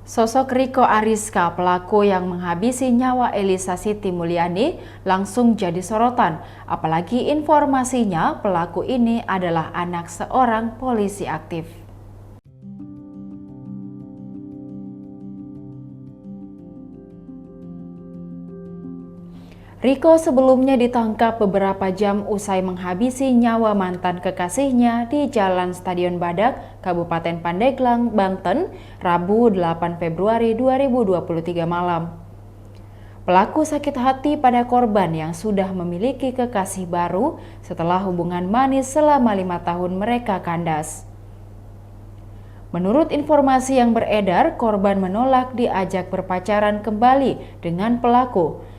Sosok Riko Ariska, pelaku yang menghabisi nyawa Elisa Siti Mulyani, langsung jadi sorotan. Apalagi informasinya pelaku ini adalah anak seorang polisi aktif. Riko sebelumnya ditangkap beberapa jam usai menghabisi nyawa mantan kekasihnya di Jalan Stadion Badak, Kabupaten Pandeglang, Banten, Rabu 8 Februari 2023 malam. Pelaku sakit hati pada korban yang sudah memiliki kekasih baru setelah hubungan manis selama 5 tahun mereka kandas. Menurut informasi yang beredar, korban menolak diajak berpacaran kembali dengan pelaku.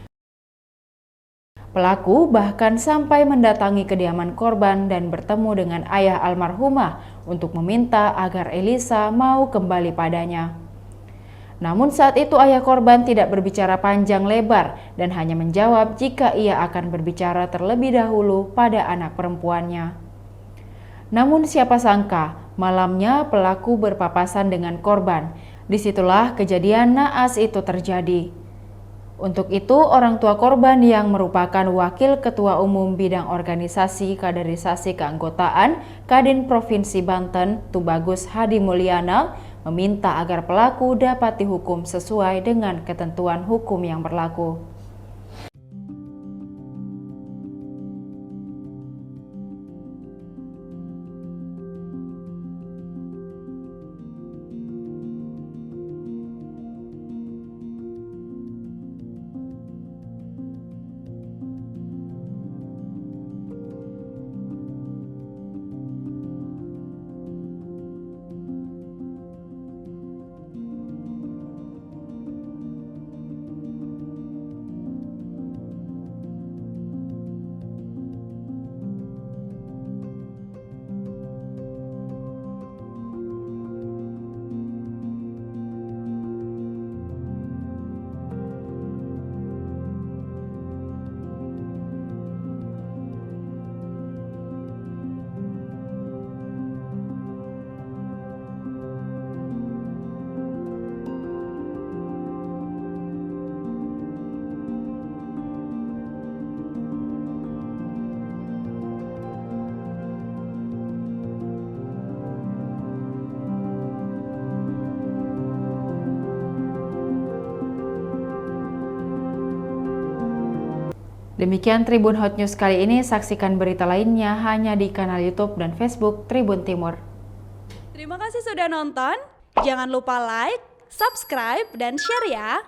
Pelaku bahkan sampai mendatangi kediaman korban dan bertemu dengan ayah almarhumah untuk meminta agar Elisa mau kembali padanya. Namun saat itu ayah korban tidak berbicara panjang lebar dan hanya menjawab jika ia akan berbicara terlebih dahulu pada anak perempuannya. Namun siapa sangka malamnya pelaku berpapasan dengan korban. Disitulah kejadian naas itu terjadi. Untuk itu, orang tua korban yang merupakan Wakil Ketua Umum Bidang Organisasi Kaderisasi Keanggotaan Kadin Provinsi Banten, Tubagus Hadi Mulyana, meminta agar pelaku dapat dihukum sesuai dengan ketentuan hukum yang berlaku. Demikian Tribun Hot News kali ini, saksikan berita lainnya hanya di kanal YouTube dan Facebook Tribun Timur. Terima kasih sudah nonton, jangan lupa like, subscribe, dan share ya!